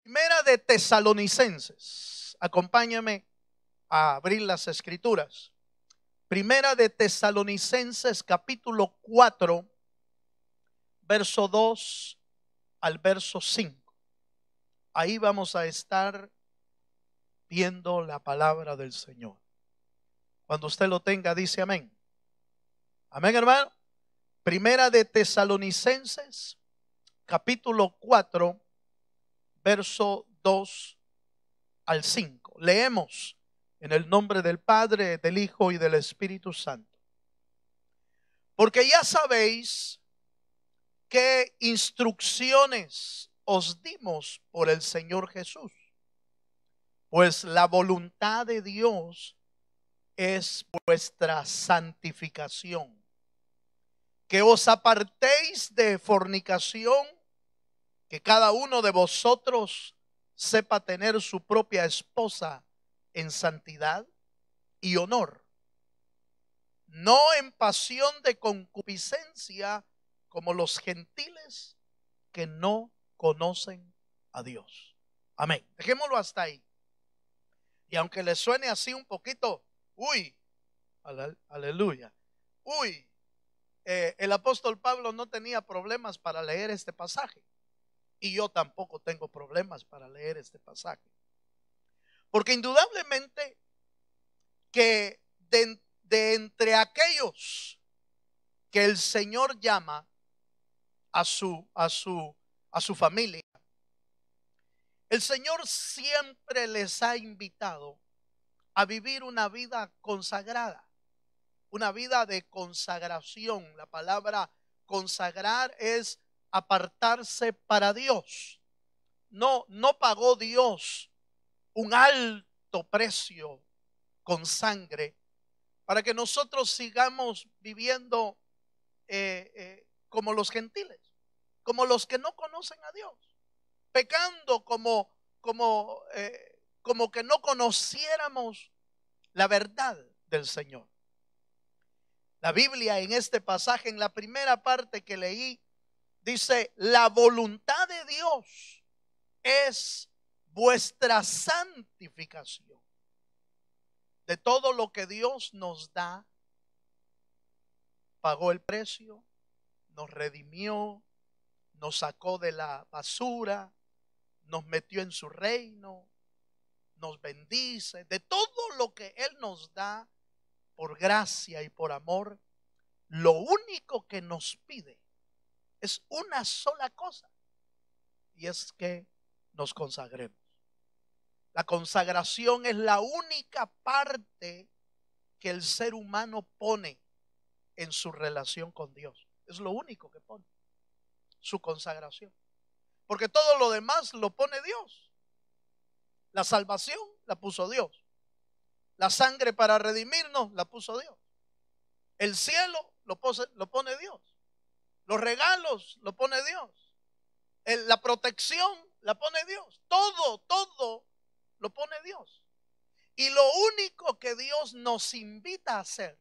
Primera de Tesalonicenses. Acompáñame a abrir las escrituras. Primera de Tesalonicenses capítulo 4, verso 2 al verso 5. Ahí vamos a estar viendo la palabra del Señor. Cuando usted lo tenga, dice amén. Amén, hermano. Primera de Tesalonicenses capítulo 4, verso 2 al 5. Leemos en el nombre del Padre, del Hijo y del Espíritu Santo. Porque ya sabéis qué instrucciones os dimos por el Señor Jesús. Pues la voluntad de Dios es vuestra santificación, que os apartéis de fornicación, que cada uno de vosotros sepa tener su propia esposa en santidad y honor, no en pasión de concupiscencia como los gentiles que no conocen a Dios. Amén. Dejémoslo hasta ahí. Y aunque le suene así un poquito, aleluya, el apóstol Pablo no tenía problemas para leer este pasaje. Y yo tampoco tengo problemas para leer este pasaje. Porque indudablemente que de entre aquellos que el Señor llama a su familia, el Señor siempre les ha invitado a vivir una vida consagrada, una vida de consagración. La palabra consagrar es apartarse para Dios. No pagó Dios un alto precio con sangre para que nosotros sigamos viviendo como los gentiles, como los que no conocen a Dios, pecando como que no conociéramos la verdad del Señor. La Biblia en este pasaje, en la primera parte que leí, dice: la voluntad de Dios es vuestra santificación. De todo lo que Dios nos da, pagó el precio, nos redimió, nos sacó de la basura, nos metió en su reino, nos bendice. De todo lo que Él nos da por gracia y por amor, lo único que nos pide es una sola cosa, y es que nos consagremos. La consagración es la única parte que el ser humano pone en su relación con Dios. Es lo único que pone, su consagración. Porque todo lo demás lo pone Dios. La salvación la puso Dios. La sangre para redimirnos la puso Dios. El cielo lo pone Dios. Los regalos lo pone Dios. La protección la pone Dios. Todo lo pone Dios. Y lo único que Dios nos invita a hacer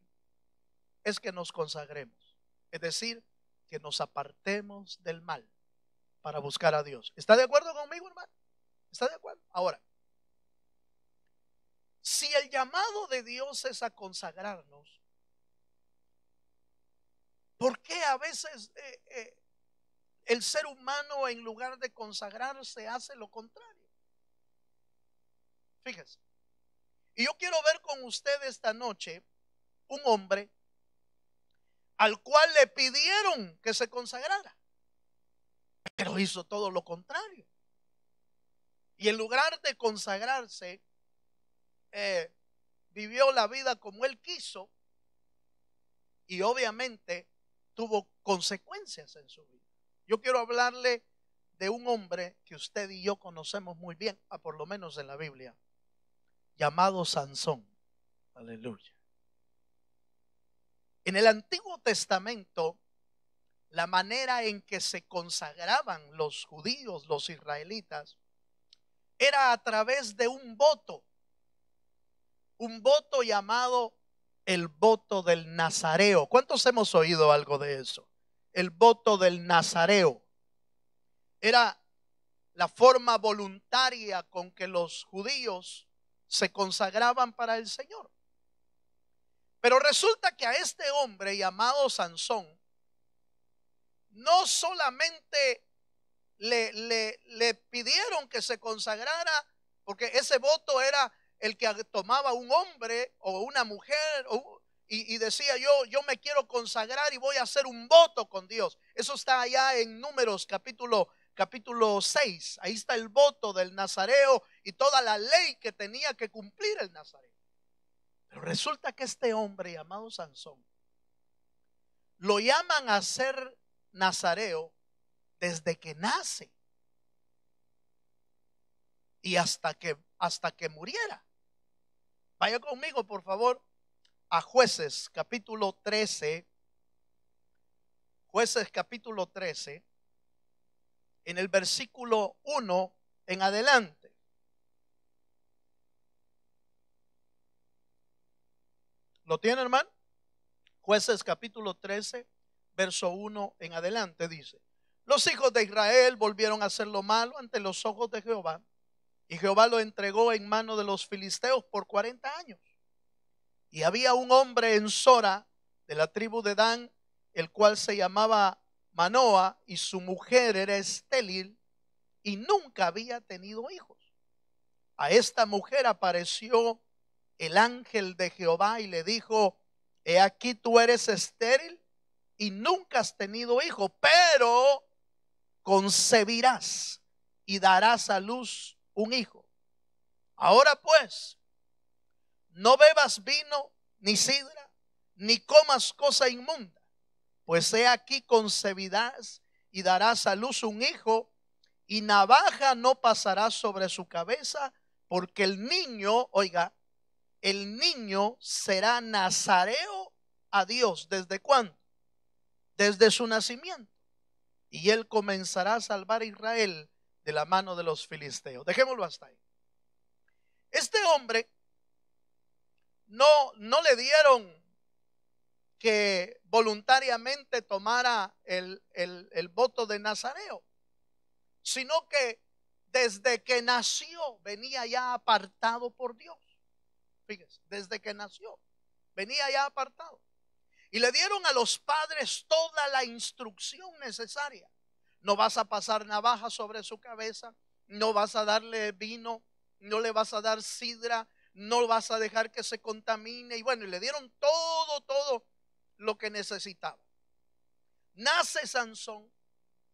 es que nos consagremos. Es decir, que nos apartemos del mal para buscar a Dios. ¿Está de acuerdo conmigo, hermano? ¿Está de acuerdo? Ahora, si el llamado de Dios es a consagrarnos, ¿por qué a veces el ser humano, en lugar de consagrarse, hace lo contrario? Fíjese. Y yo quiero ver con usted esta noche un hombre al cual le pidieron que se consagrara, pero hizo todo lo contrario. Y en lugar de consagrarse, vivió la vida como él quiso, y obviamente tuvo consecuencias en su vida. Yo quiero hablarle de un hombre que usted y yo conocemos muy bien, por lo menos en la Biblia, llamado Sansón. Aleluya. En el Antiguo Testamento, la manera en que se consagraban los judíos, los israelitas, era a través de un voto llamado el voto del Nazareo. ¿Cuántos hemos oído algo de eso? El voto del Nazareo era la forma voluntaria con que los judíos se consagraban para el Señor. Pero resulta que a este hombre llamado Sansón no solamente le pidieron que se consagrara, porque ese voto era el que tomaba un hombre o una mujer y decía yo me quiero consagrar y voy a hacer un voto con Dios. Eso está allá en Números capítulo 6. Ahí está el voto del nazareo y toda la ley que tenía que cumplir el nazareo. Pero resulta que este hombre llamado Sansón lo llaman a ser nazareo desde que nace y hasta que muriera. Vaya conmigo, por favor, a Jueces capítulo 13. Jueces capítulo 13, en el versículo 1 en adelante. ¿Lo tiene, hermano? Jueces capítulo 13, verso 1 en adelante dice: los hijos de Israel volvieron a hacer lo malo ante los ojos de Jehová, y Jehová lo entregó en mano de los filisteos por 40 años. Y había un hombre en Sora, de la tribu de Dan, el cual se llamaba Manoa, y su mujer era estéril y nunca había tenido hijos. A esta mujer apareció el ángel de Jehová y le dijo: he aquí tú eres estéril y nunca has tenido hijo, pero concebirás y darás a luz un hijo. Ahora pues, no bebas vino ni sidra, ni comas cosa inmunda, pues he aquí concebirás y darás a luz un hijo, y navaja no pasará sobre su cabeza, porque el niño, oiga, el niño será nazareo a Dios. ¿Desde cuándo? Desde su nacimiento. Y él comenzará a salvar a Israel de la mano de los filisteos. Dejémoslo hasta ahí. Este hombre no le dieron que voluntariamente tomara el voto de nazareo, sino que desde que nació venía ya apartado por Dios. Fíjese, desde que nació venía ya apartado. Y le dieron a los padres toda la instrucción necesaria. No vas a pasar navaja sobre su cabeza, no vas a darle vino, no le vas a dar sidra, no vas a dejar que se contamine. Y bueno, le dieron todo lo que necesitaba. Nace Sansón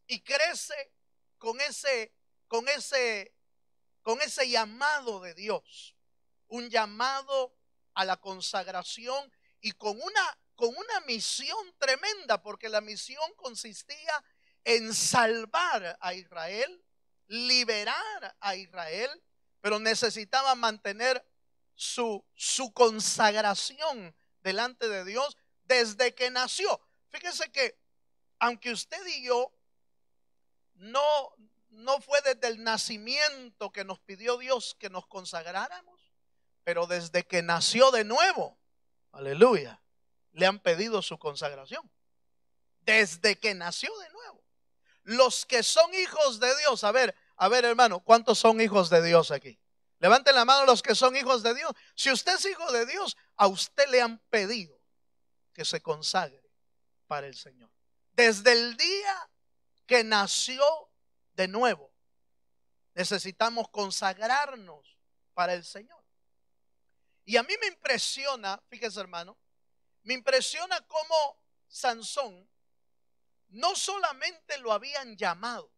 y crece con ese llamado de Dios, un llamado a la consagración y con una misión tremenda, porque la misión consistía en salvar a Israel, liberar a Israel, pero necesitaba mantener su consagración delante de Dios desde que nació. Fíjese que aunque usted y yo no fue desde el nacimiento que nos pidió Dios que nos consagráramos, pero desde que nació de nuevo, aleluya, le han pedido su consagración. Desde que nació de nuevo. Los que son hijos de Dios, a ver hermano, ¿cuántos son hijos de Dios aquí? Levanten la mano los que son hijos de Dios. Si usted es hijo de Dios, a usted le han pedido que se consagre para el Señor. Desde el día que nació de nuevo, necesitamos consagrarnos para el Señor. Y a mí me impresiona, fíjese hermano, me impresiona cómo Sansón no solamente lo habían llamado,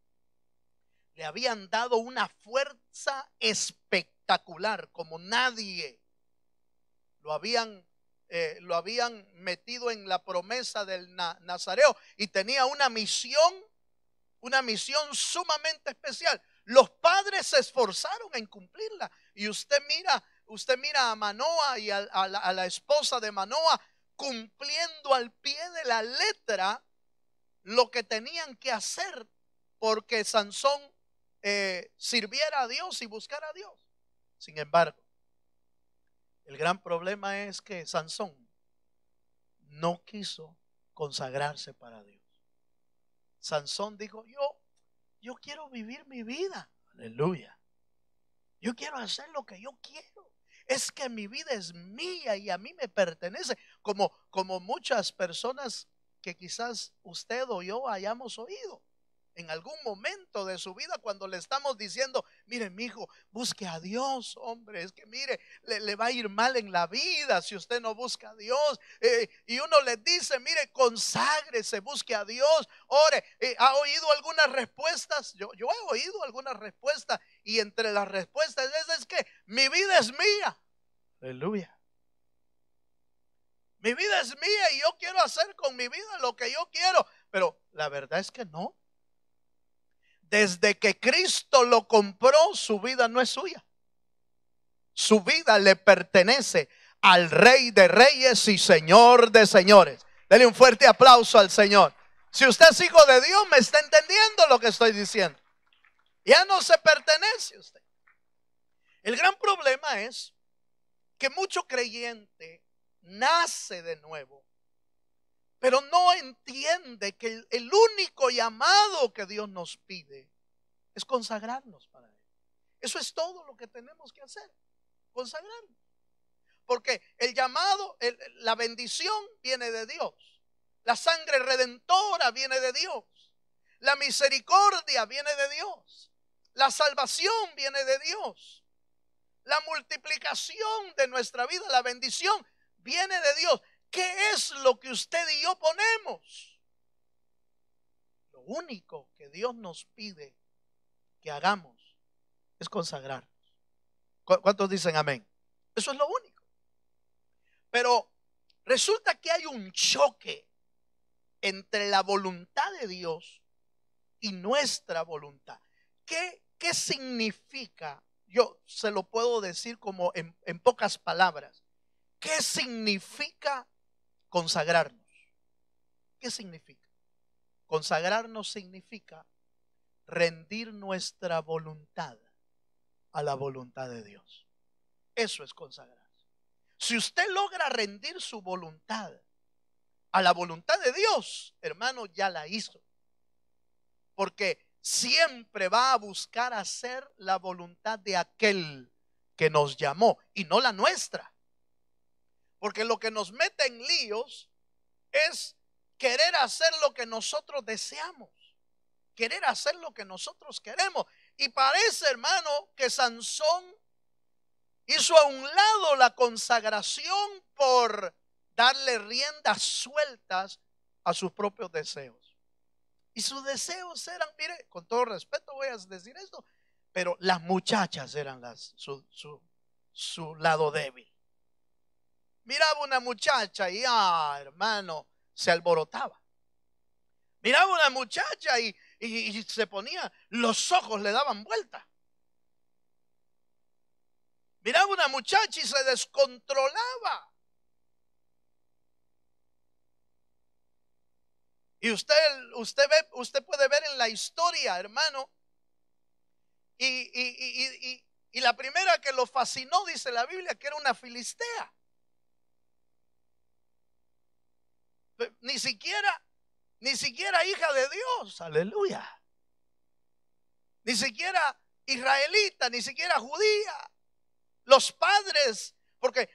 le habían dado una fuerza espectacular, como nadie lo habían metido en la promesa del nazareo, y tenía una misión sumamente especial. Los padres se esforzaron en cumplirla, y usted mira a Manoa y a la esposa de Manoa cumpliendo al pie de la letra lo que tenían que hacer porque Sansón sirviera a Dios y buscara a Dios. Sin embargo, el gran problema es que Sansón no quiso consagrarse para Dios. Sansón dijo: yo quiero vivir mi vida. Aleluya. Yo quiero hacer lo que yo quiero. Es que mi vida es mía y a mí me pertenece. Como muchas personas que quizás usted o yo hayamos oído en algún momento de su vida, cuando le estamos diciendo: mire, mi hijo, busque a Dios, hombre, es que mire, le va a ir mal en la vida si usted no busca a Dios. Y uno le dice: mire, conságrese, busque a Dios, ore. ¿Ha oído algunas respuestas? Yo he oído algunas respuestas, y entre las respuestas es que mi vida es mía. Aleluya. Mi vida es mía y yo quiero hacer con mi vida lo que yo quiero. Pero la verdad es que no. Desde que Cristo lo compró, su vida no es suya. Su vida le pertenece al Rey de Reyes y Señor de Señores. Dele un fuerte aplauso al Señor. Si usted es hijo de Dios, me está entendiendo lo que estoy diciendo. Ya no se pertenece a usted. El gran problema es que mucho creyente nace de nuevo, pero no entiende que el único llamado que Dios nos pide es consagrarnos para Él. Eso es todo lo que tenemos que hacer, consagrarnos. Porque el llamado, la bendición viene de Dios. La sangre redentora viene de Dios. La misericordia viene de Dios. La salvación viene de Dios. La multiplicación de nuestra vida, la bendición, viene de Dios. ¿Qué es lo que usted y yo ponemos? Lo único que Dios nos pide que hagamos es consagrarnos. ¿Cuántos dicen amén? Eso es lo único. Pero resulta que hay un choque entre la voluntad de Dios y nuestra voluntad. ¿Qué significa? Yo se lo puedo decir como en pocas palabras. ¿Qué significa consagrarnos? ¿Qué significa? Consagrarnos significa rendir nuestra voluntad a la voluntad de Dios. Eso es consagrarse. Si usted logra rendir su voluntad a la voluntad de Dios, hermano, ya la hizo. Porque siempre va a buscar hacer la voluntad de aquel que nos llamó y no la nuestra. Porque lo que nos mete en líos es querer hacer lo que nosotros deseamos, querer hacer lo que nosotros queremos. Y parece, hermano, que Sansón hizo a un lado la consagración por darle riendas sueltas a sus propios deseos. Y sus deseos eran, mire, con todo respeto voy a decir esto, pero las muchachas eran su lado débil. Miraba una muchacha y, hermano, se alborotaba. Miraba una muchacha y se ponía, los ojos le daban vuelta. Miraba una muchacha y se descontrolaba. Y usted puede ver en la historia, hermano, y la primera que lo fascinó, dice la Biblia, que era una filistea. Ni siquiera hija de Dios, aleluya. Ni siquiera israelita, ni siquiera judía. Los padres, porque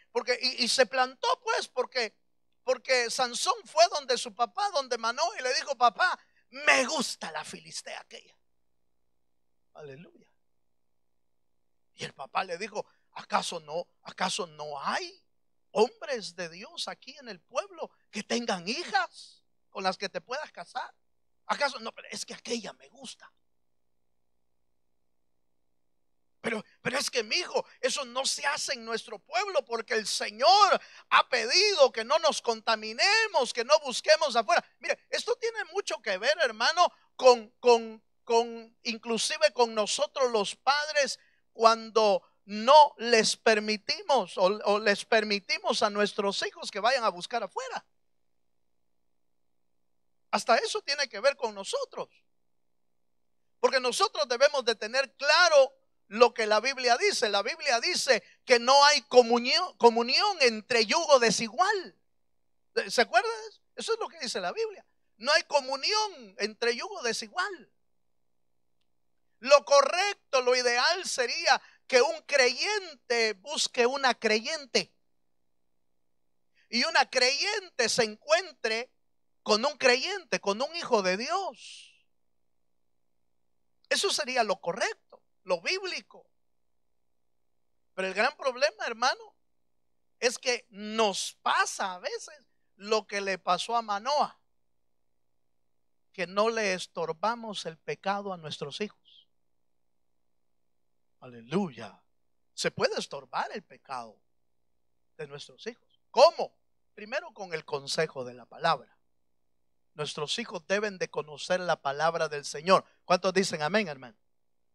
se plantó pues, porque Sansón fue donde su papá, donde Manoah, y le dijo: papá, me gusta la filistea aquella. Aleluya. Y el papá le dijo: ¿acaso no hay hombres de Dios aquí en el pueblo que tengan hijas con las que te puedas casar? ¿Acaso no? Pero es que aquella me gusta. Pero es que, mi hijo, eso no se hace en nuestro pueblo, porque el Señor ha pedido que no nos contaminemos, que no busquemos afuera. Mire, esto tiene mucho que ver, hermano, con inclusive con nosotros los padres, cuando no les permitimos o les permitimos a nuestros hijos que vayan a buscar afuera. Hasta eso tiene que ver con nosotros, porque nosotros debemos de tener claro lo que la Biblia dice. La Biblia dice que no hay comunión entre yugo desigual. ¿Se acuerdan? Eso es lo que dice la Biblia. No hay comunión entre yugo desigual. Lo correcto, lo ideal sería que un creyente busque una creyente y una creyente se encuentre con un creyente, con un hijo de Dios. Eso sería lo correcto, lo bíblico. Pero el gran problema, hermano, es que nos pasa a veces lo que le pasó a Manoah, que no le estorbamos el pecado a nuestros hijos. Aleluya. Se puede estorbar el pecado de nuestros hijos. ¿Cómo? Primero con el consejo de la palabra. Nuestros hijos deben de conocer la palabra del Señor. ¿Cuántos dicen amén, hermano?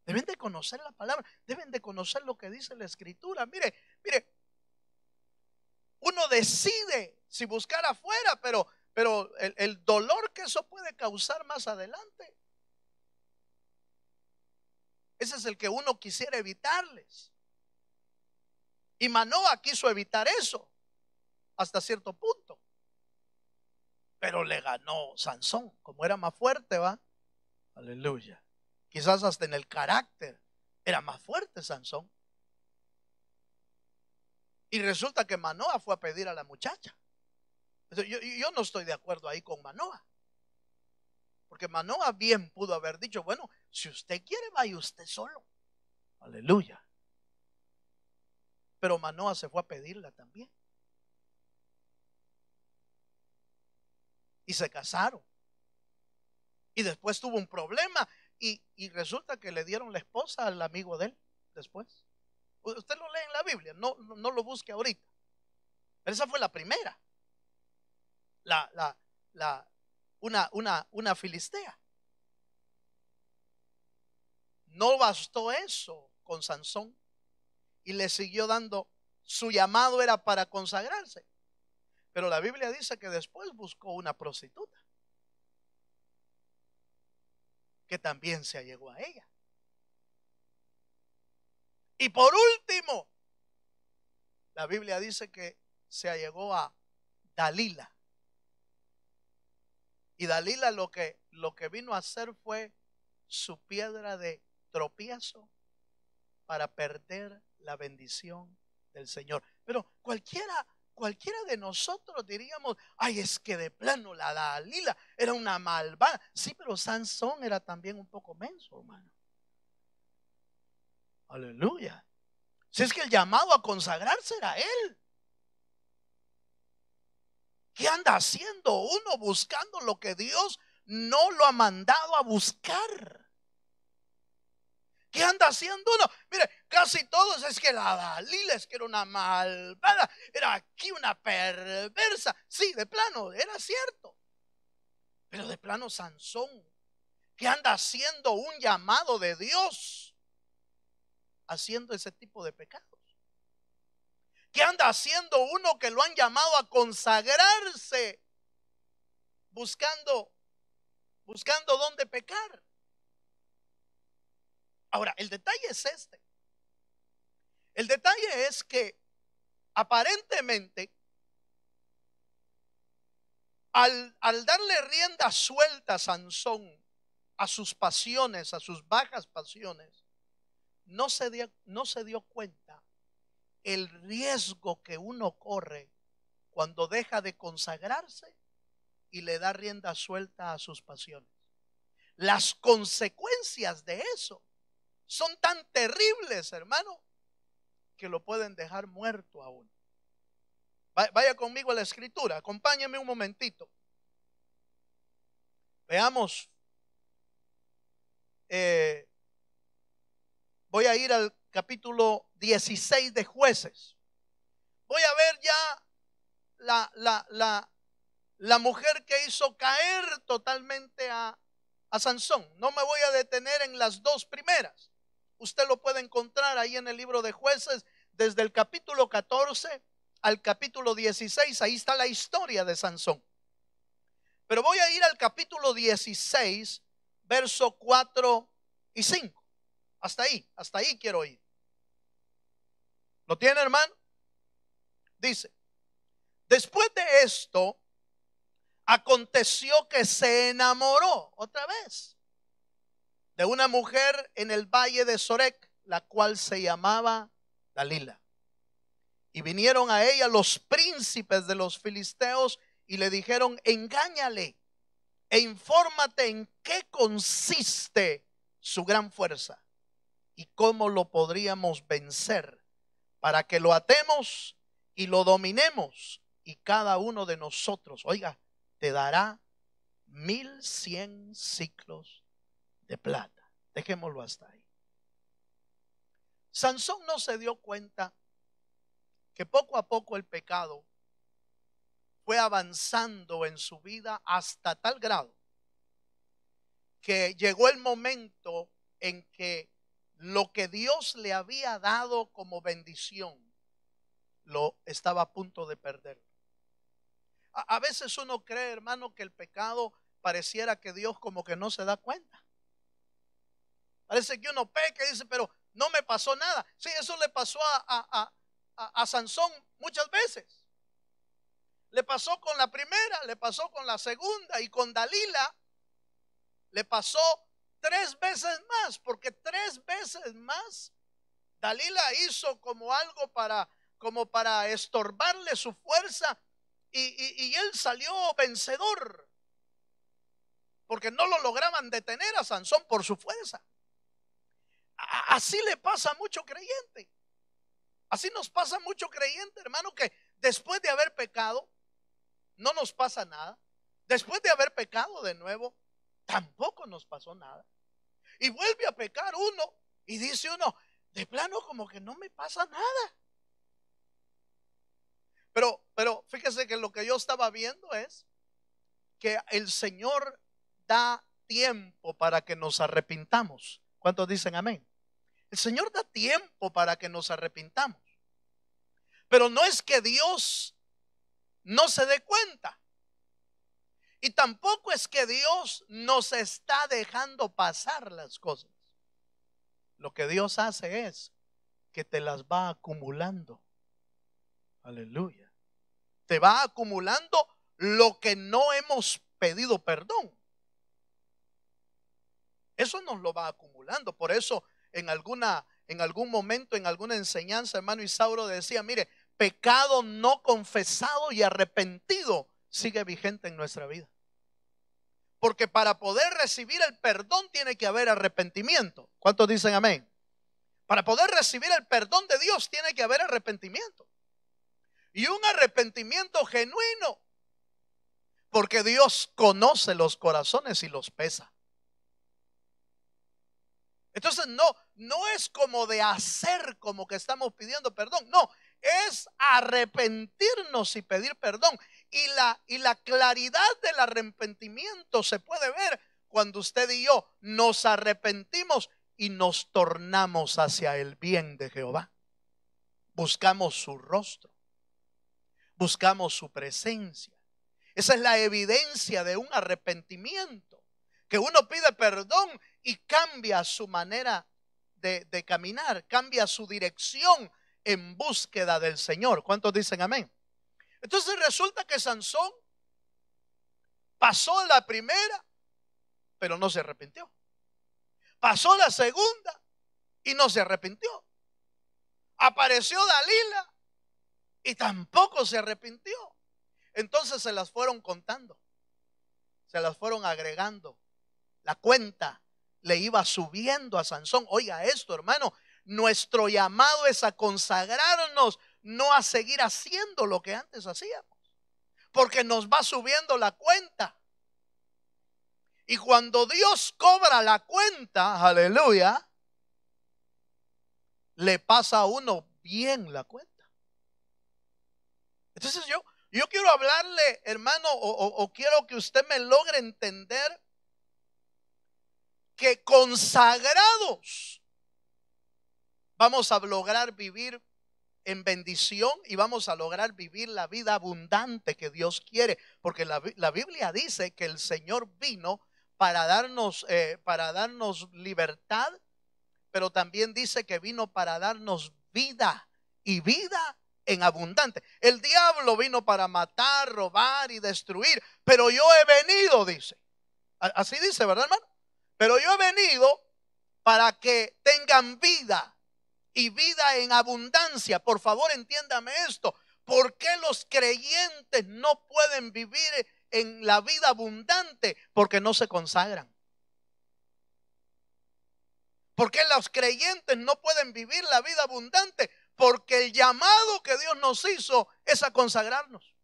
Deben de conocer la palabra, deben de conocer lo que dice la Escritura. Mire, uno decide si buscar afuera, pero el dolor que eso puede causar más adelante, ese es el que uno quisiera evitarles. Y Manoah quiso evitar eso hasta cierto punto, pero le ganó Sansón, como era más fuerte, ¿va? Aleluya. Quizás hasta en el carácter era más fuerte Sansón. Y resulta que Manoah fue a pedir a la muchacha. Yo no estoy de acuerdo ahí con Manoah, porque Manoah bien pudo haber dicho, bueno, si usted quiere, vaya usted solo. Aleluya. Pero Manoah se fue a pedirla también. Y se casaron. Y después tuvo un problema. Y resulta que le dieron la esposa al amigo de él después. Usted lo lee en la Biblia, no lo busque ahorita. Pero esa fue la primera. Una filistea. No bastó eso con Sansón. Y le siguió dando, su llamado era para consagrarse. Pero la Biblia dice que después buscó una prostituta, que también se allegó a ella. Y por último, la Biblia dice que se allegó a Dalila. Y Dalila lo que vino a hacer fue su piedra de tropiezo para perder la bendición del Señor. Pero cualquiera de nosotros diríamos, ay, es que de plano la Dalila era una malvada. Sí, pero Sansón era también un poco menso, hermano. Aleluya. Si es que el llamado a consagrarse era él. ¿Qué anda haciendo uno buscando lo que Dios no lo ha mandado a buscar? ¿Qué anda haciendo uno? Mire, casi todos es que la Dalila es que era una malvada, era aquí una perversa. Sí, de plano, era cierto. Pero de plano Sansón, ¿qué anda haciendo un llamado de Dios haciendo ese tipo de pecados? ¿Qué anda haciendo uno que lo han llamado a consagrarse buscando dónde pecar? Ahora, el detalle es este. El detalle es que aparentemente al darle rienda suelta a Sansón a sus pasiones, a sus bajas pasiones, no se dio cuenta el riesgo que uno corre cuando deja de consagrarse y le da rienda suelta a sus pasiones. Las consecuencias de eso son tan terribles, hermano, que lo pueden dejar muerto a uno. Vaya conmigo a la escritura, acompáñeme un momentito. Veamos. Voy a ir al capítulo 16 de Jueces. Voy a ver ya la mujer que hizo caer totalmente a Sansón. No me voy a detener en las dos primeras. Usted lo puede encontrar ahí en el libro de Jueces, desde el capítulo 14 al capítulo 16. Ahí está la historia de Sansón. Pero voy a ir al capítulo 16, verso 4 y 5. Hasta ahí quiero ir. ¿Lo tiene, hermano? Dice: después de esto, aconteció que se enamoró otra vez de una mujer en el valle de Sorek, la cual se llamaba Dalila. Y vinieron a ella los príncipes de los filisteos y le dijeron: engáñale e infórmate en qué consiste su gran fuerza y cómo lo podríamos vencer, para que lo atemos y lo dominemos, y cada uno de nosotros, oiga, te dará 1100 siclos de plata. Dejémoslo hasta ahí. Sansón no se dio cuenta que poco a poco el pecado fue avanzando en su vida hasta tal grado que llegó el momento en que lo que Dios le había dado como bendición lo estaba a punto de perder. A veces uno cree, hermano, que el pecado pareciera que Dios como que no se da cuenta. Parece que uno peca y dice, pero no me pasó nada. Sí, eso le pasó a Sansón muchas veces. Le pasó con la primera, le pasó con la segunda, y con Dalila le pasó 3 veces más, porque 3 veces más Dalila hizo como algo como para estorbarle su fuerza, y él salió vencedor, porque no lo lograban detener a Sansón por su fuerza. Así le pasa a mucho creyente. Así nos pasa a mucho creyente, hermano, que después de haber pecado no nos pasa nada. Después de haber pecado de nuevo, tampoco nos pasó nada. Y vuelve a pecar uno y dice uno, de plano como que no me pasa nada. Pero fíjese que lo que yo estaba viendo es que el Señor da tiempo para que nos arrepintamos. ¿Cuántos dicen amén? El Señor da tiempo para que nos arrepintamos. Pero no es que Dios no se dé cuenta. Y tampoco es que Dios nos está dejando pasar las cosas. Lo que Dios hace es que te las va acumulando. Aleluya. Te va acumulando lo que no hemos pedido perdón. Eso nos lo va acumulando. Por eso en algún momento, en alguna enseñanza, hermano Isauro decía, mire, pecado no confesado y arrepentido sigue vigente en nuestra vida. Porque para poder recibir el perdón tiene que haber arrepentimiento. ¿Cuántos dicen amén? Para poder recibir el perdón de Dios tiene que haber arrepentimiento. Y un arrepentimiento genuino. Porque Dios conoce los corazones y los pesa. Entonces no es como de hacer como que estamos pidiendo perdón. No, es arrepentirnos y pedir perdón. Y la claridad del arrepentimiento se puede ver cuando usted y yo nos arrepentimos y nos tornamos hacia el bien de Jehová. Buscamos su rostro, buscamos su presencia. Esa es la evidencia de un arrepentimiento, que uno pide perdón y cambia su manera de caminar, cambia su dirección en búsqueda del Señor. ¿Cuántos dicen amén? Entonces resulta que Sansón pasó la primera, pero no se arrepintió. Pasó la segunda y no se arrepintió. Apareció Dalila y tampoco se arrepintió. Entonces se las fueron contando, se las fueron agregando. La cuenta le iba subiendo a Sansón. Oiga esto, hermano, nuestro llamado es a consagrarnos, no a seguir haciendo lo que antes hacíamos, porque nos va subiendo la cuenta. Y cuando Dios cobra la cuenta, aleluya, le pasa a uno bien la cuenta. Entonces yo quiero hablarle, hermano, o quiero que usted me logre entender que consagrados vamos a lograr vivir en bendición y vamos a lograr vivir la vida abundante que Dios quiere, porque la Biblia dice que el Señor vino para darnos libertad, pero también dice que vino para darnos vida, y vida en abundante. El diablo vino para matar, robar y destruir, pero yo he venido, dice, así dice, ¿verdad, hermano? Pero yo he venido para que tengan vida y vida en abundancia. Por favor, entiéndame esto. ¿Por qué los creyentes no pueden vivir en la vida abundante? Porque no se consagran. ¿Por qué los creyentes no pueden vivir la vida abundante? Porque el llamado que Dios nos hizo es a consagrarnos.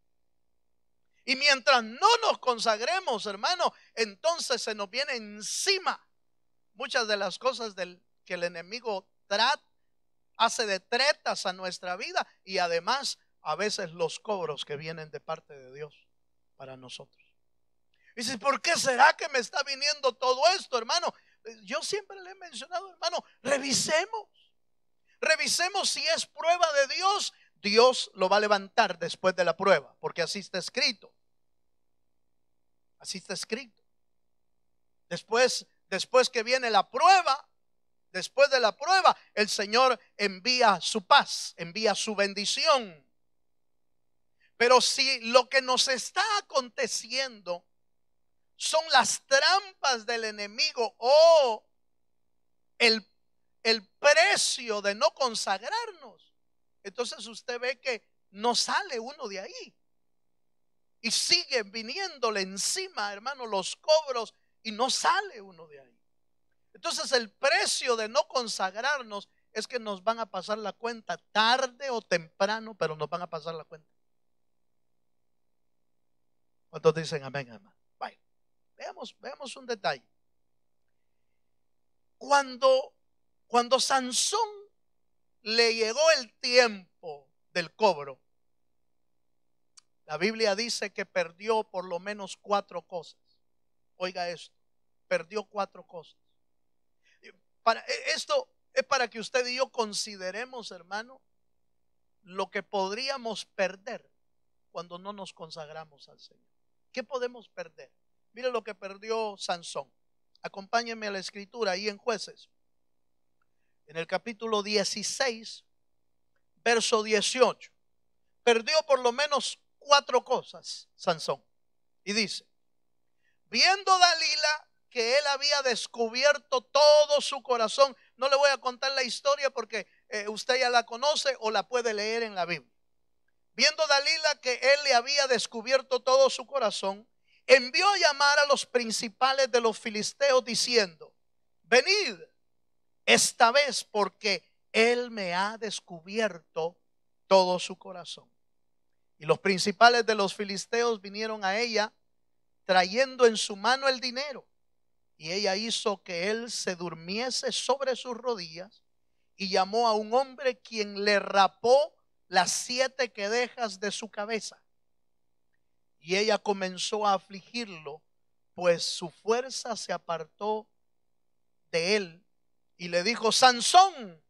Y mientras no nos consagremos, hermano, entonces se nos viene encima muchas de las cosas que el enemigo hace de tretas a nuestra vida, y además a veces los cobros que vienen de parte de Dios para nosotros. Y dices, ¿por qué será que me está viniendo todo esto, hermano? Yo siempre le he mencionado, hermano, revisemos si es prueba de Dios. Dios lo va a levantar después de la prueba, porque así está escrito. Así está escrito. Después que viene la prueba, después de la prueba, el Señor envía su paz, envía su bendición. Pero si lo que nos está aconteciendo son las trampas del enemigo o el precio de no consagrarnos, entonces usted ve que no sale uno de ahí. Y siguen viniéndole encima, hermano, los cobros, y no sale uno de ahí. Entonces el precio de no consagrarnos es que nos van a pasar la cuenta tarde o temprano, pero nos van a pasar la cuenta. ¿Cuántos dicen amén, hermano? Vaya, veamos un detalle. Cuando Sansón le llegó el tiempo del cobro, la Biblia dice que perdió por lo menos 4 cosas. Oiga esto, perdió 4 cosas. Esto es para que usted y yo consideremos, hermano, lo que podríamos perder cuando no nos consagramos al Señor. ¿Qué podemos perder? Mire lo que perdió Sansón. Acompáñenme a la escritura ahí en Jueces, en el capítulo 16, verso 18. Perdió por lo menos 4 cosas Sansón. Y dice: viendo Dalila que él había descubierto todo su corazón. No le voy a contar la historia porque usted ya la conoce o la puede leer en la Biblia. Viendo Dalila que él le había descubierto todo su corazón, envió a llamar a los principales de los filisteos diciendo: venid esta vez, porque él me ha descubierto todo su corazón. Y los principales de los filisteos vinieron a ella trayendo en su mano el dinero. Y ella hizo que él se durmiese sobre sus rodillas y llamó a un hombre, quien le rapó las 7 quedejas de su cabeza. Y ella comenzó a afligirlo, pues su fuerza se apartó de él, y le dijo: Sansón,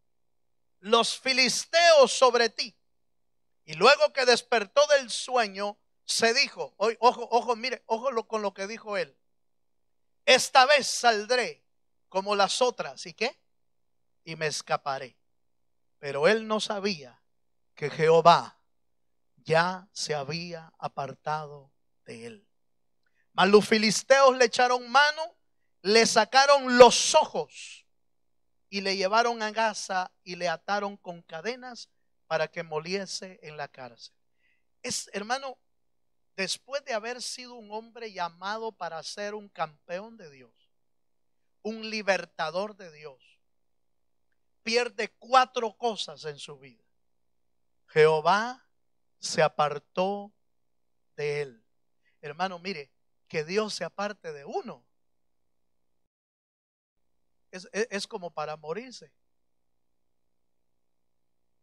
los filisteos sobre ti. Y luego que despertó del sueño, se dijo, ojo, mire, ojo con lo que dijo él: esta vez saldré como las otras. ¿Y qué? Y me escaparé. Pero él no sabía que Jehová ya se había apartado de él. Mas los filisteos le echaron mano, le sacaron los ojos y le llevaron a Gaza y le ataron con cadenas para que moliese en la cárcel. Hermano, después de haber sido un hombre llamado para ser un campeón de Dios, un libertador de Dios, pierde 4 cosas en su vida. Jehová se apartó de él. Hermano, mire, que Dios se aparte de uno es como para morirse,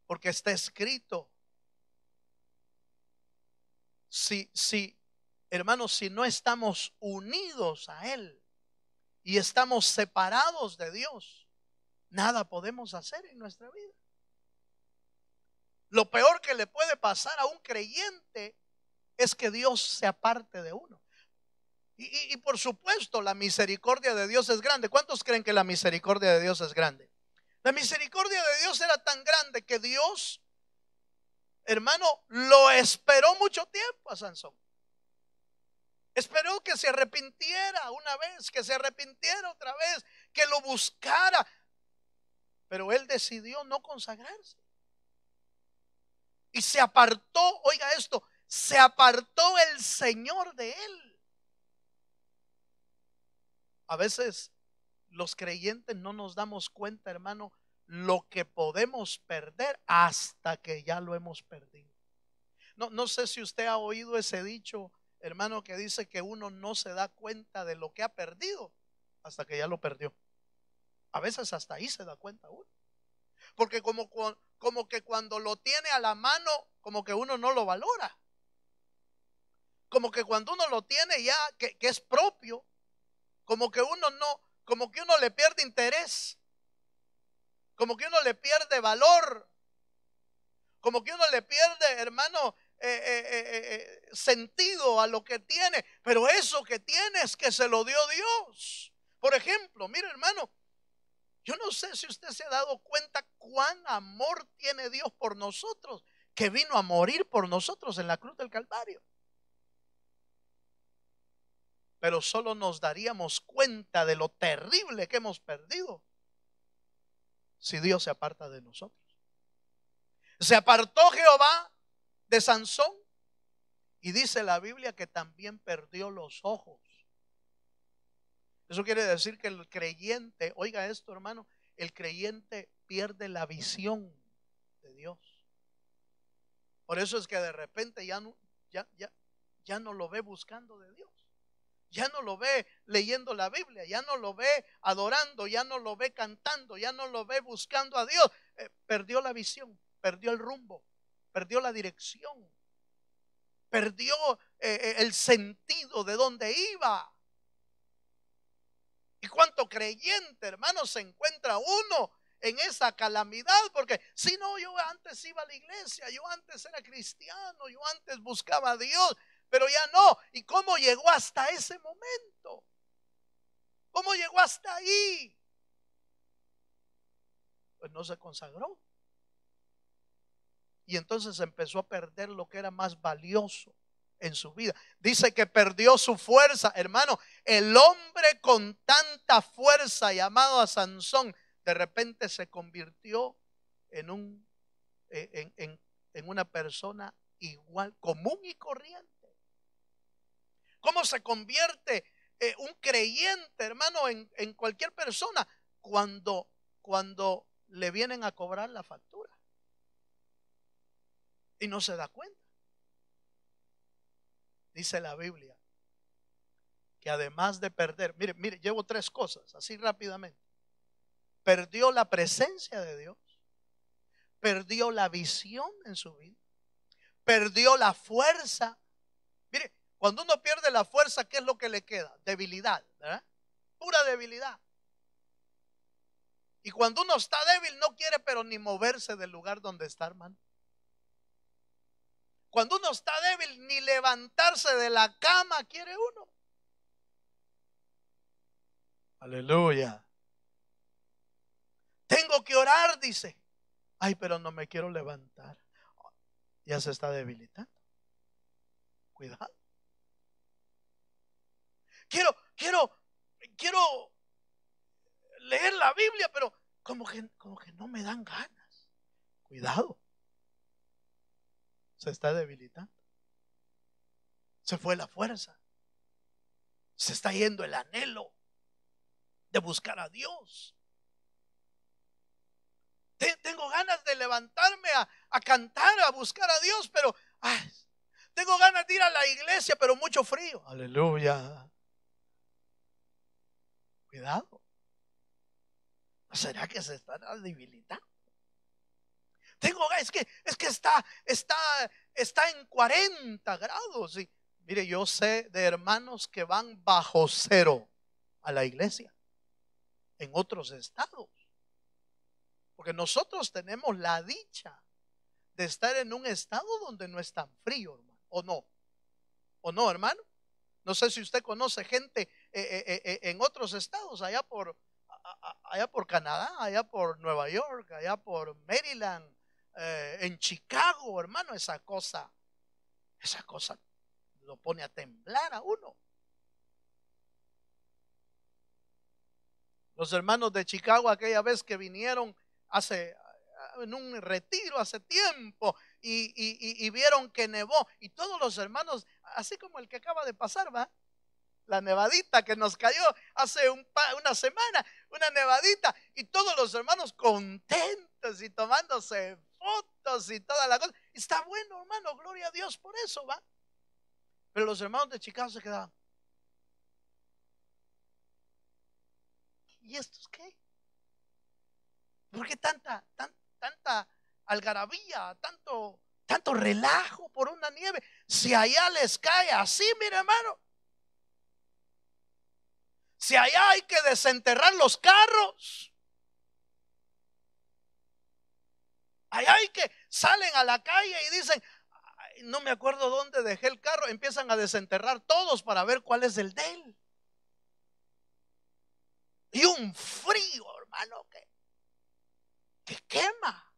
porque está escrito. Hermanos, si no estamos unidos a él y estamos separados de Dios, nada podemos hacer en nuestra vida. Lo peor que le puede pasar a un creyente es que Dios se aparte de uno. Y por supuesto, la misericordia de Dios es grande. ¿Cuántos creen que la misericordia de Dios es grande? La misericordia de Dios era tan grande que Dios, hermano, lo esperó mucho tiempo a Sansón. Esperó que se arrepintiera una vez, que se arrepintiera otra vez, que lo buscara. Pero él decidió no consagrarse. Y se apartó, oiga esto, se apartó el Señor de él. A veces los creyentes no nos damos cuenta, hermano, lo que podemos perder hasta que ya lo hemos perdido. No sé si usted ha oído ese dicho, hermano, que dice que uno no se da cuenta de lo que ha perdido hasta que ya lo perdió. A veces hasta ahí se da cuenta uno. Porque como que cuando lo tiene a la mano, como que uno no lo valora. Como que cuando uno lo tiene ya, que es propio, como que uno no, como que uno le pierde interés, como que uno le pierde valor, como que uno le pierde, hermano, sentido a lo que tiene. Pero eso que tiene es que se lo dio Dios. Por ejemplo, mire, hermano, yo no sé si usted se ha dado cuenta cuán amor tiene Dios por nosotros, que vino a morir por nosotros en la cruz del Calvario. Pero solo nos daríamos cuenta de lo terrible que hemos perdido si Dios se aparta de nosotros. Se apartó Jehová de Sansón y dice la Biblia que también perdió los ojos. Eso quiere decir que el creyente, oiga esto, hermano, el creyente pierde la visión de Dios. Por eso es que de repente ya no lo ve buscando de Dios. Ya no lo ve leyendo la Biblia, ya no lo ve adorando, ya no lo ve cantando, ya no lo ve buscando a Dios. Perdió la visión, perdió el rumbo, perdió la dirección, perdió el sentido de dónde iba. ¿Y cuánto creyente, hermano, se encuentra uno en esa calamidad? Porque si no, yo antes iba a la iglesia, yo antes era cristiano, yo antes buscaba a Dios, pero ya no. ¿Y cómo llegó hasta ese momento? ¿Cómo llegó hasta ahí? Pues no se consagró. Y entonces empezó a perder lo que era más valioso en su vida. Dice que perdió su fuerza, hermano. El hombre con tanta fuerza llamado a Sansón, de repente se convirtió en una persona igual, común y corriente. ¿Cómo se convierte un creyente, hermano, en cualquier persona cuando le vienen a cobrar la factura y no se da cuenta? Dice la Biblia que además de perder, mire, llevo 3 cosas así rápidamente. Perdió la presencia de Dios, perdió la visión en su vida, perdió la fuerza. Mire, cuando uno pierde la fuerza, ¿qué es lo que le queda? Debilidad, ¿verdad? Pura debilidad. Y cuando uno está débil no quiere pero ni moverse del lugar donde está, hermano. Cuando uno está débil ni levantarse de la cama quiere uno. Aleluya. Tengo que orar, dice. Ay, pero no me quiero levantar. Ya se está debilitando. Cuidado. Quiero leer la Biblia, pero como que no me dan ganas. Cuidado. Se está debilitando. Se fue la fuerza. Se está yendo el anhelo de buscar a Dios. Tengo ganas de levantarme a cantar, a buscar a Dios, pero tengo ganas de ir a la iglesia, pero mucho frío. Aleluya. Cuidado. ¿No será que se está debilitando? Es que está en 40 grados. Y mire, yo sé de hermanos que van bajo cero a la iglesia en otros estados. Porque nosotros tenemos la dicha de estar en un estado donde no es tan frío, hermano. ¿O no, hermano? No sé si usted conoce gente en otros estados, allá por Canadá, allá por Nueva York, allá por Maryland, en Chicago, hermano. Esa cosa lo pone a temblar a uno. Los hermanos de Chicago aquella vez que vinieron en un retiro hace tiempo y vieron que nevó y todos los hermanos, así como el que acaba de pasar, ¿va? La nevadita que nos cayó hace una semana, una nevadita, y todos los hermanos contentos y tomándose fotos y toda la cosa. Está bueno, hermano, gloria a Dios por eso, ¿va? Pero los hermanos de Chicago se quedaban. ¿Y estos qué? ¿Por qué tanta algarabía, tanto relajo por una nieve? Si allá les cae así, mire, hermano. Si allá hay que desenterrar los carros, allá hay que salen a la calle y dicen, no me acuerdo dónde dejé el carro, empiezan a desenterrar todos para ver cuál es el de él. Y un frío, hermano, que quema.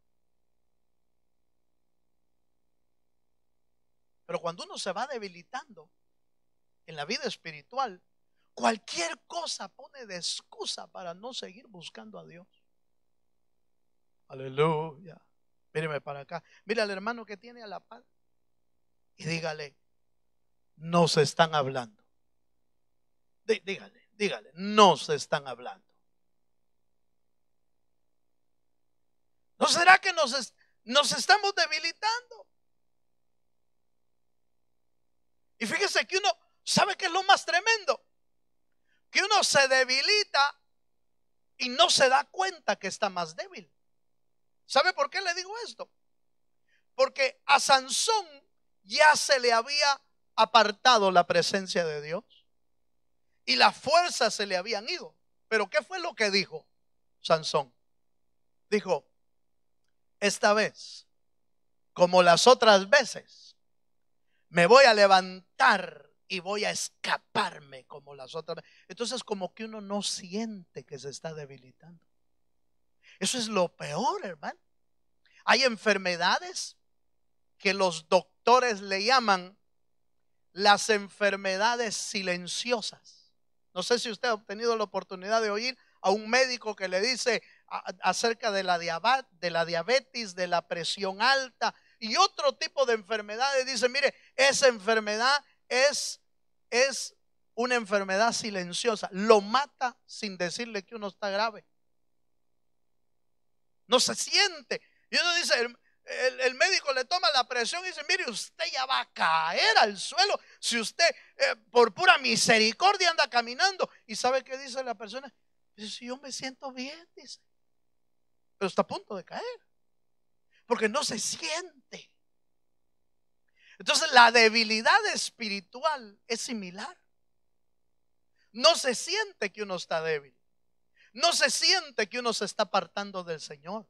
Pero cuando uno se va debilitando en la vida espiritual, cualquier cosa pone de excusa para no seguir buscando a Dios. Aleluya. Míreme para acá. Mira al hermano que tiene a la par y dígale, nos están hablando. Dígale, nos están hablando. ¿No será que nos estamos debilitando? Y fíjese que uno, ¿sabe qué es lo más tremendo? Que uno se debilita y no se da cuenta que está más débil. ¿Sabe por qué le digo esto? Porque a Sansón ya se le había apartado la presencia de Dios y las fuerzas se le habían ido. Pero ¿qué fue lo que dijo Sansón? Dijo, esta vez, como las otras veces, me voy a levantar y voy a escaparme como las otras veces. Entonces como que uno no siente que se está debilitando. Eso es lo peor, hermano. Hay enfermedades que los doctores le llaman las enfermedades silenciosas. No sé si usted ha obtenido la oportunidad de oír a un médico que le dice acerca de la diabetes, de la presión alta y otro tipo de enfermedades. Dice, mire, esa enfermedad es una enfermedad silenciosa. Lo mata sin decirle que uno está grave. No se siente. Y uno dice, el médico le toma la presión y dice, mire, usted ya va a caer al suelo si usted por pura misericordia anda caminando. ¿Y sabe qué dice la persona? Dice, si yo me siento bien, dice, pero está a punto de caer porque no se siente. Entonces la debilidad espiritual es similar. No se siente que uno está débil. No se siente que uno se está apartando del Señor.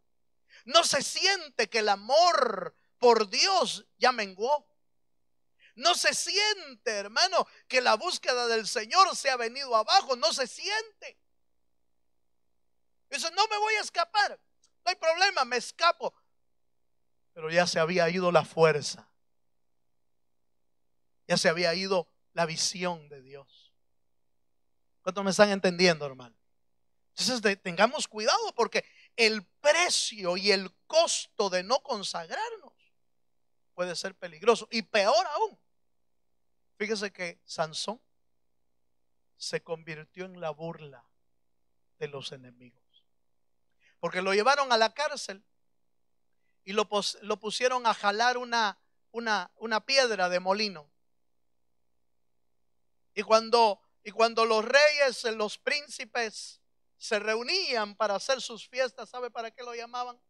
No se siente que el amor por Dios ya menguó. No se siente, hermano, que la búsqueda del Señor se ha venido abajo. No se siente. Dice, no me voy a escapar. No hay problema, me escapo. Pero ya se había ido la fuerza. Ya se había ido la visión de Dios. ¿Cuántos me están entendiendo, hermano? Entonces tengamos cuidado porque el precio y el costo de no consagrarnos puede ser peligroso. Y peor aún, fíjese que Sansón se convirtió en la burla de los enemigos. Porque lo llevaron a la cárcel y lo pusieron a jalar una piedra de molino. Y cuando los reyes, los príncipes se reunían para hacer sus fiestas, ¿sabe para qué lo llamaban?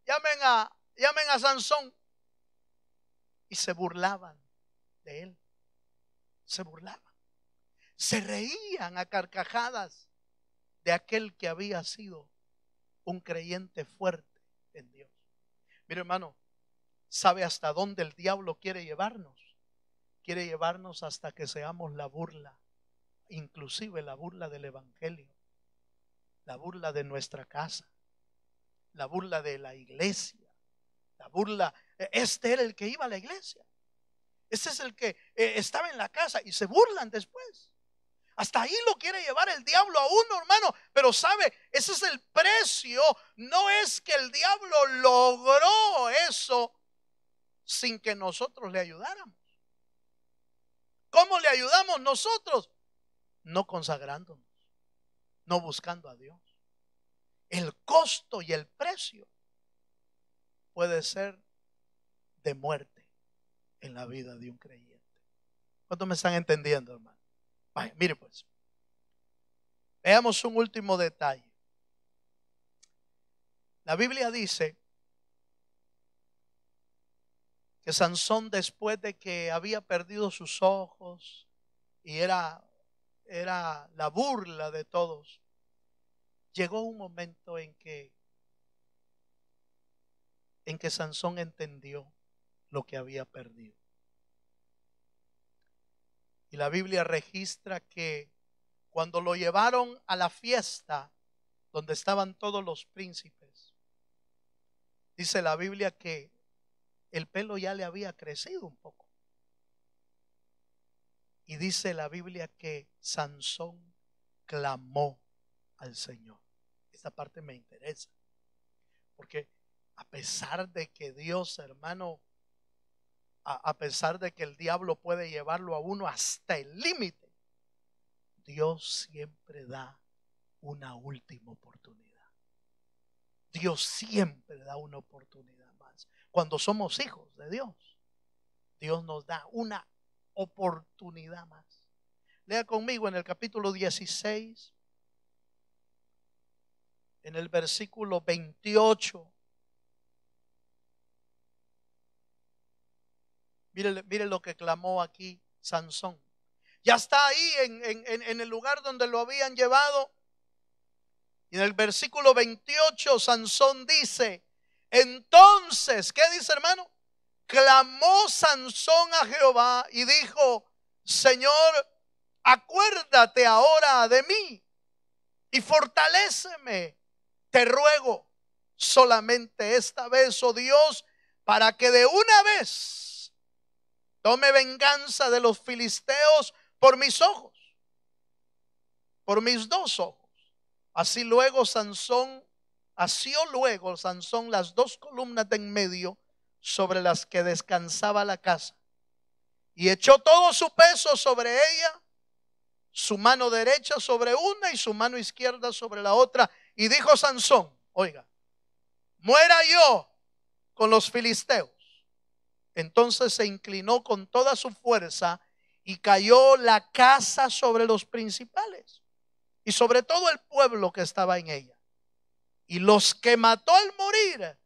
Llamen a Sansón. Y se burlaban de él. Se burlaban. Se reían a carcajadas de aquel que había sido un creyente fuerte en Dios. Mire, hermano, ¿sabe hasta dónde el diablo quiere llevarnos? Quiere llevarnos hasta que seamos la burla, inclusive la burla del evangelio, la burla de nuestra casa, la burla de la iglesia, la burla. Este era el que iba a la iglesia. Este es el que estaba en la casa y se burlan después. Hasta ahí lo quiere llevar el diablo a uno, hermano. Pero sabe, ese es el precio. No es que el diablo logró eso sin que nosotros le ayudáramos. ¿Cómo le ayudamos nosotros? No consagrándonos, no buscando a Dios. El costo y el precio puede ser de muerte en la vida de un creyente. ¿Cuántos me están entendiendo, hermano? Vaya, mire pues, veamos un último detalle. La Biblia dice que Sansón, después de que había perdido sus ojos y era la burla de todos, llegó un momento en que Sansón entendió lo que había perdido. Y la Biblia registra que cuando lo llevaron a la fiesta donde estaban todos los príncipes, dice la Biblia que el pelo ya le había crecido un poco. Y dice la Biblia que Sansón clamó al Señor. Esta parte me interesa, porque a pesar de que Dios, hermano, a pesar de que el diablo puede llevarlo a uno hasta el límite, Dios siempre da una última oportunidad. Dios siempre da una oportunidad más. Cuando somos hijos de Dios, Dios nos da una oportunidad más. Lea conmigo en el capítulo 16, en el versículo 28. Mire lo que clamó aquí Sansón. Ya está ahí en el lugar donde lo habían llevado. Y en el versículo 28 Sansón dice: entonces, ¿qué dice, hermano? Clamó Sansón a Jehová y dijo: Señor, acuérdate ahora de mí y fortaléceme, te ruego, solamente esta vez, oh Dios, para que de una vez tome venganza de los filisteos por mis ojos, por mis dos ojos. Así luego Sansón, asió luego Sansón las dos columnas de en medio sobre las que descansaba la casa, y echó todo su peso sobre ella, su mano derecha sobre una y su mano izquierda sobre la otra. Y dijo Sansón: oiga, muera yo con los filisteos. Entonces se inclinó con toda su fuerza y cayó la casa sobre los principales y sobre todo el pueblo que estaba en ella. Y los que mató al morir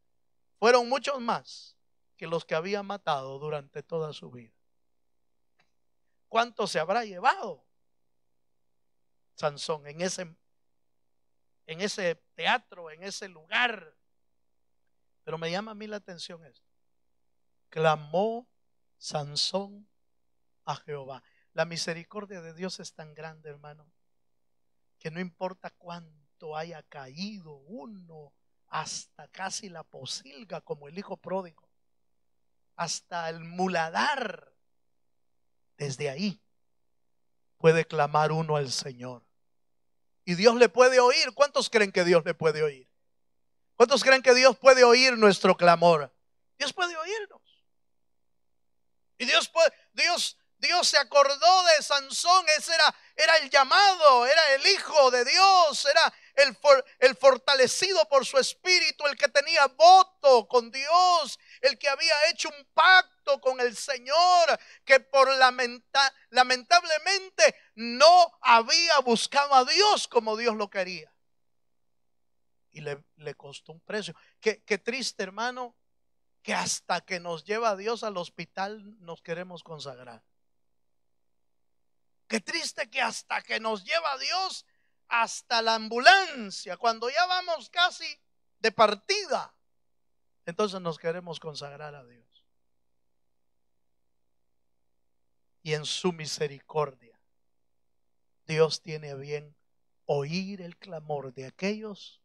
fueron muchos más que los que había matado durante toda su vida. ¿Cuánto se habrá llevado Sansón en ese teatro, en ese lugar? Pero me llama a mí la atención esto. Clamó Sansón a Jehová. La misericordia de Dios es tan grande, hermano, que no importa cuánto haya caído uno, hasta casi la pocilga como el hijo pródigo, hasta el muladar, desde ahí puede clamar uno al Señor y Dios le puede oír. ¿Cuántos creen que Dios le puede oír? ¿Cuántos creen que Dios puede oír nuestro clamor? Dios puede oírnos. Y Dios se acordó de Sansón. Ese era el llamado, era el hijo de Dios, era el fortalecido por su espíritu, el que tenía voto con Dios, el que había hecho un pacto con el Señor, que por lamentablemente no había buscado a Dios como Dios lo quería. Y le costó un precio. Qué triste, hermano, que hasta que nos lleva a Dios al hospital nos queremos consagrar. Qué triste que hasta que nos lleva a Dios hasta la ambulancia, cuando ya vamos casi de partida, entonces nos queremos consagrar a Dios. Y en su misericordia, Dios tiene a bien oír el clamor de aquellos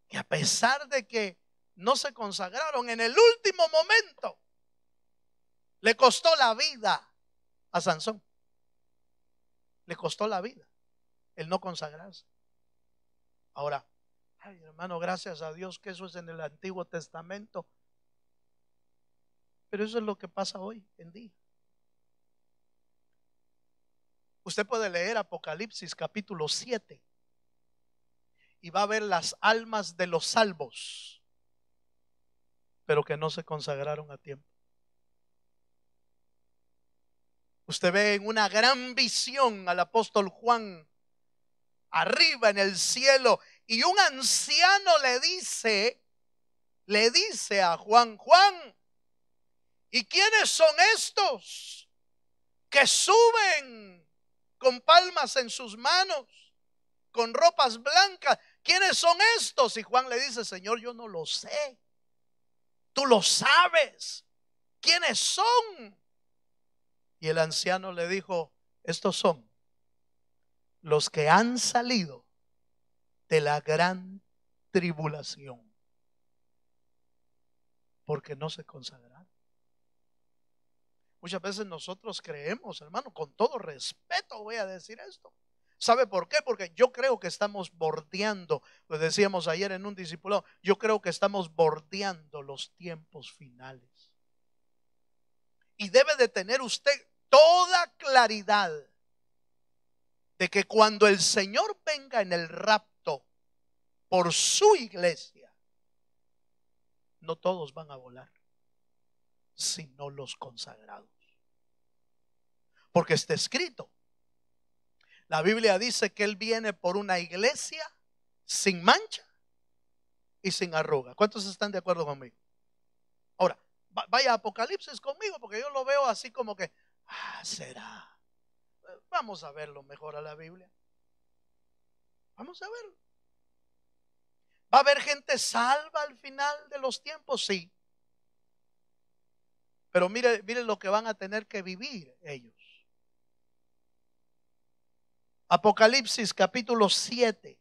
que, a pesar de que no se consagraron, en el último momento le costó la vida a Sansón. Le costó la vida el no consagrarse. Ahora, ay, hermano, gracias a Dios que eso es en el Antiguo Testamento. Pero eso es lo que pasa hoy en día. Usted puede leer Apocalipsis capítulo 7 y va a ver las almas de los salvos, pero que no se consagraron a tiempo. Usted ve en una gran visión al apóstol Juan arriba en el cielo, y un anciano le dice a Juan: Juan, ¿y quiénes son estos que suben con palmas en sus manos, con ropas blancas? ¿Quiénes son estos? Y Juan le dice: Señor, yo no lo sé. Tú lo sabes. ¿Quiénes son? Y el anciano le dijo: estos son los que han salido de la gran tribulación, porque no se consagraron. Muchas veces nosotros creemos, hermano, con todo respeto voy a decir esto. ¿Sabe por qué? Porque yo creo que estamos bordeando, lo decíamos ayer en un discipulado, yo creo que estamos bordeando los tiempos finales. Y debe de tener usted toda claridad de que cuando el Señor venga en el rapto por su iglesia, no todos van a volar, sino los consagrados. Porque está escrito, la Biblia dice que Él viene por una iglesia sin mancha y sin arruga. ¿Cuántos están de acuerdo conmigo? Ahora, vaya a Apocalipsis conmigo, porque yo lo veo así como que, será. Vamos a verlo mejor a la Biblia. Vamos a verlo. ¿Va a haber gente salva al final de los tiempos? Sí. Pero mire lo que van a tener que vivir ellos. Apocalipsis capítulo 7.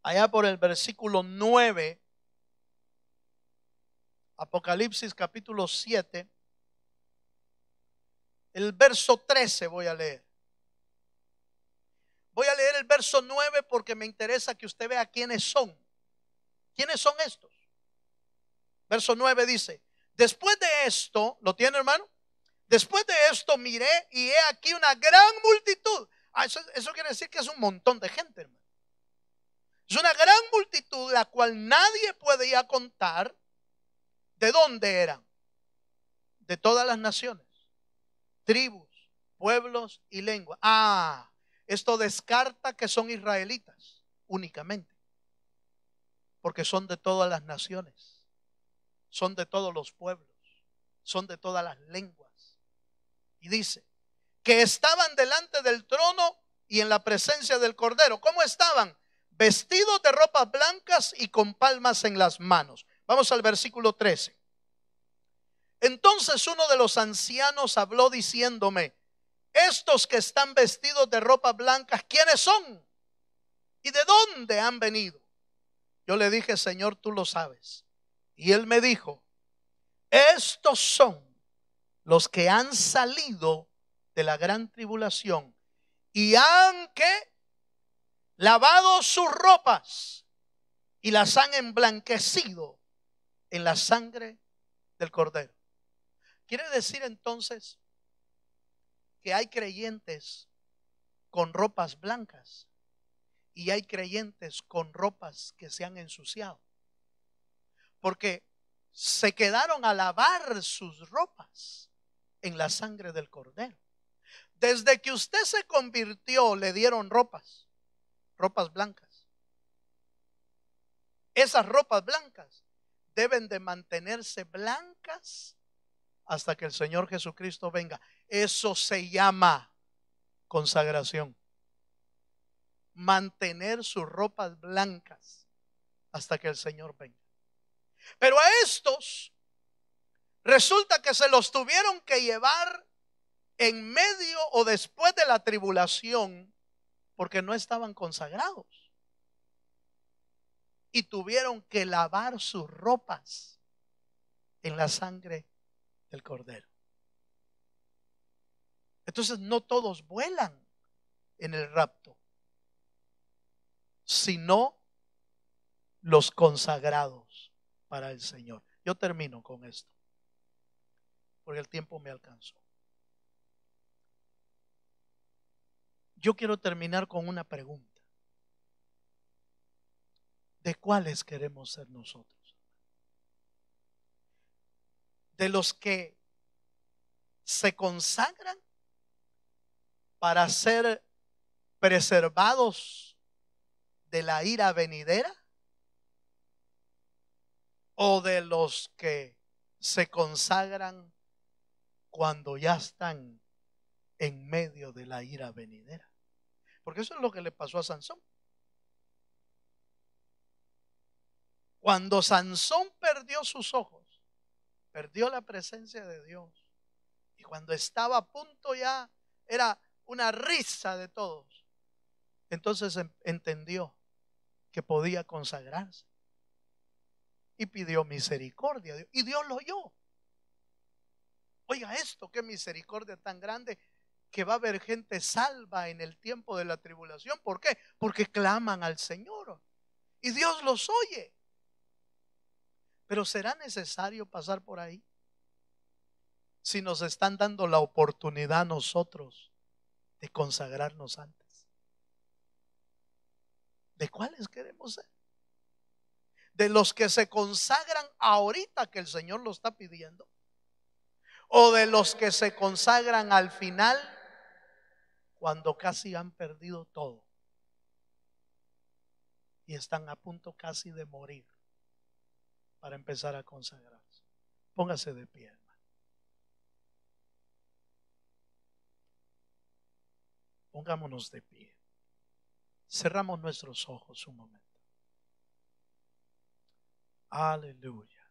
Allá por el versículo 9. Apocalipsis capítulo 7. El verso 13 voy a leer. Voy a leer el verso 9 porque me interesa que usted vea quiénes son. ¿Quiénes son estos? Verso 9 dice: después de esto, ¿lo tiene, hermano? Después de esto miré y he aquí una gran multitud. Eso quiere decir que es un montón de gente, hermano. Es una gran multitud, la cual nadie puede ya contar. ¿De dónde eran? De todas las naciones, tribus, pueblos y lenguas. Esto descarta que son israelitas únicamente, porque son de todas las naciones, son de todos los pueblos, son de todas las lenguas. Y dice que estaban delante del trono y en la presencia del Cordero. ¿Cómo estaban? Vestidos de ropas blancas y con palmas en las manos. Vamos al versículo 13. Entonces uno de los ancianos habló diciéndome: estos que están vestidos de ropas blancas, ¿quiénes son? ¿Y de dónde han venido? Yo le dije: Señor, tú lo sabes. Y él me dijo: estos son los que han salido de la gran tribulación y han lavado sus ropas y las han emblanquecido en la sangre del Cordero. Quiere decir entonces que hay creyentes con ropas blancas y hay creyentes con ropas que se han ensuciado, porque se quedaron a lavar sus ropas en la sangre del Cordero. Desde que usted se convirtió, le dieron ropas blancas. Esas ropas blancas deben de mantenerse blancas hasta que el Señor Jesucristo venga. Eso se llama consagración. Mantener sus ropas blancas hasta que el Señor venga. Pero a estos resulta que se los tuvieron que llevar en medio o después de la tribulación, porque no estaban consagrados y tuvieron que lavar sus ropas en la sangre del Cordero. Entonces no todos vuelan en el rapto, sino los consagrados para el Señor. Yo termino con esto, porque el tiempo me alcanzó. Yo quiero terminar con una pregunta. ¿De cuáles queremos ser nosotros? ¿De los que se consagran para ser preservados de la ira venidera? ¿O de los que se consagran cuando ya están en medio de la ira venidera? Porque eso es lo que le pasó a Sansón. Cuando Sansón perdió sus ojos, perdió la presencia de Dios, y cuando estaba a punto ya, era una risa de todos, entonces entendió que podía consagrarse y pidió misericordia a Dios, y Dios lo oyó. Oiga esto, qué misericordia tan grande, que va a haber gente salva en el tiempo de la tribulación. ¿Por qué? Porque claman al Señor y Dios los oye. Pero ¿será necesario pasar por ahí? Si nos están dando la oportunidad a nosotros de consagrarnos antes. ¿De cuáles queremos ser? ¿De los que se consagran ahorita que el Señor lo está pidiendo? ¿O de los que se consagran al final cuando casi han perdido todo y están a punto casi de morir para empezar a consagrarse? Póngase de pie, hermano. Pongámonos de pie. Cerramos nuestros ojos un momento. Aleluya.